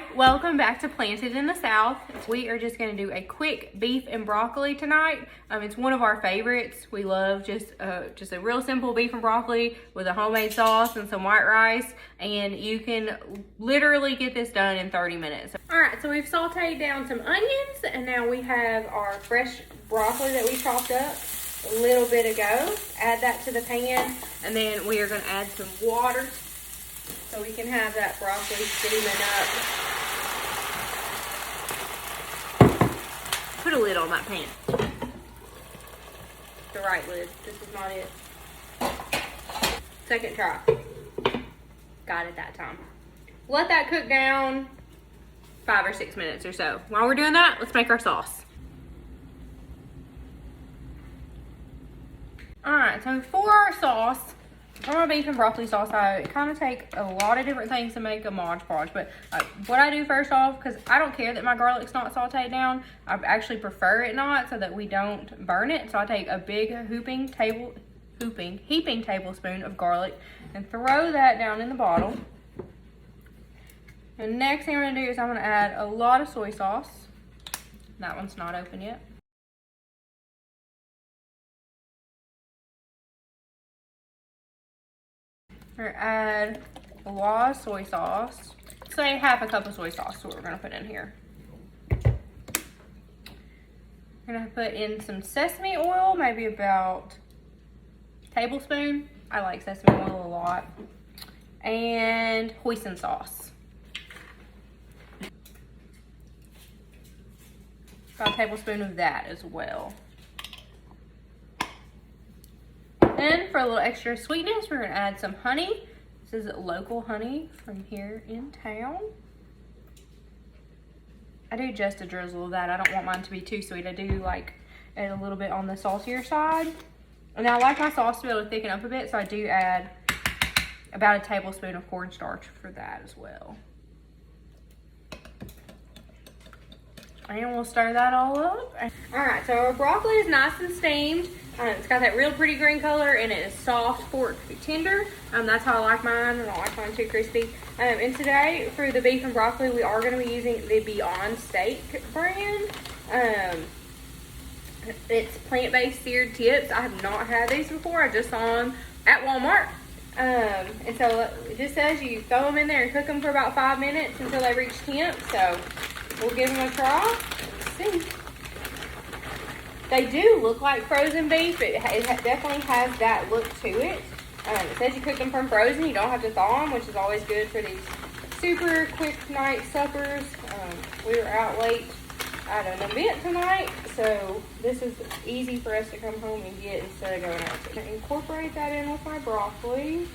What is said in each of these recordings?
Hi, welcome back to Planted in the South. We are just going to do a quick beef and broccoli tonight. It's one of our favorites. We love just a real simple beef and broccoli with a homemade sauce and some white rice, and you can literally get this done in 30 minutes. All right, so we've sauteed down some onions, and now we have our fresh broccoli that we chopped up a little bit ago. Add that to the pan, and then we are going to add some water so we can have that broccoli steaming up. Put a lid on that pan. The right lid. This is not it. Second try. Got it that time. Let that cook down 5 or 6 minutes or so. While we're doing that, let's make our sauce. Alright, so for our sauce, for my beef and broccoli sauce, I kind of take a lot of different things to make a Mod Podge. But what I do first off, because I don't care that my garlic's not sauteed down, I actually prefer it not so that we don't burn it. So I take a big heaping tablespoon of garlic and throw that down in the bottle. And next thing I'm going to do is I'm going to add a lot of soy sauce. That one's not open yet. Or add a lot of soy sauce. Say half a cup of soy sauce is what we're going to put in here. We're going to put in some sesame oil, maybe about a tablespoon. I like sesame oil a lot. And hoisin sauce. About a tablespoon of that as well. Then for a little extra sweetness, we're going to add some honey. This is local honey from here in town. I do just a drizzle of that. I don't want mine to be too sweet. I do like it a little bit on the saltier side. And I like my sauce to be able to thicken up a bit, so I do add about a tablespoon of cornstarch for that as well. And we'll stir that all up. All right, so our broccoli is nice and steamed. It's got that real pretty green color, and it is soft, fork tender. That's how I like mine. I don't like mine too crispy. And today, for the beef and broccoli, we are going to be using the Beyond Steak brand. It's plant-based seared tips. I have not had these before. I just saw them at Walmart. And so it just says you throw them in there and cook them for about 5 minutes until they reach temp. So we'll give them a try and see. They do look like frozen beef. It definitely has that look to it. It says you cook them from frozen. You don't have to thaw them, which is always good for these super quick night suppers. We were out late at an event tonight, so this is easy for us to come home and get instead of going out. To incorporate that in with my broccoli.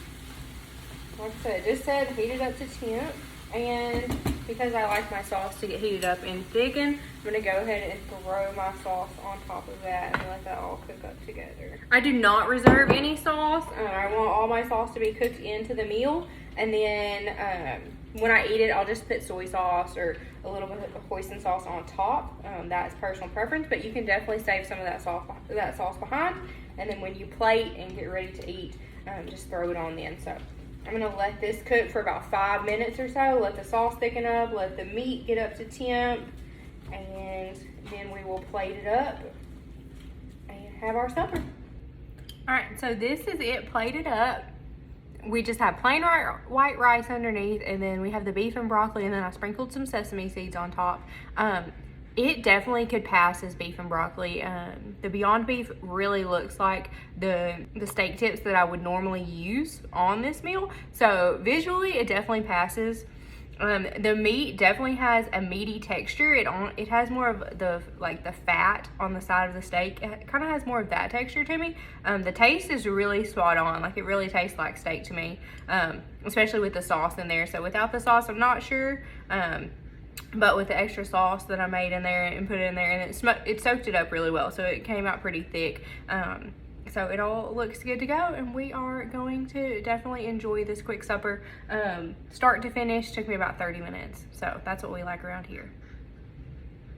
Like I said, it just said heat it up to temp. And because I like my sauce to get heated up and thicken, I'm going to go ahead and throw my sauce on top of that and let that all cook up together. I do not reserve any sauce. I want all my sauce to be cooked into the meal. And then when I eat it, I'll just put soy sauce or a little bit of hoisin sauce on top. That's personal preference, but you can definitely save some of that sauce behind. And then when you plate and get ready to eat, just throw it on then. So I'm going to let this cook for about 5 minutes or so. Let the sauce thicken up. Let the meat get up to temp. And then we will plate it up and have our supper. Alright, so this is it plated up. We just have plain white rice underneath. And then we have the beef and broccoli. And then I sprinkled some sesame seeds on top. It definitely could pass as beef and broccoli. The Beyond Beef really looks like the steak tips that I would normally use on this meal. So visually, it definitely passes. The meat definitely has a meaty texture. It has more of the fat on the side of the steak. It kind of has more of that texture to me. The taste is really spot on. Like, it really tastes like steak to me, especially with the sauce in there. So without the sauce, I'm not sure. But with the extra sauce that I made in there and put it in there, and it soaked it up really well, so it came out pretty thick. So it all looks good to go, and we are going to definitely enjoy this quick supper. Start to finish took me about 30 minutes, so that's what we like around here.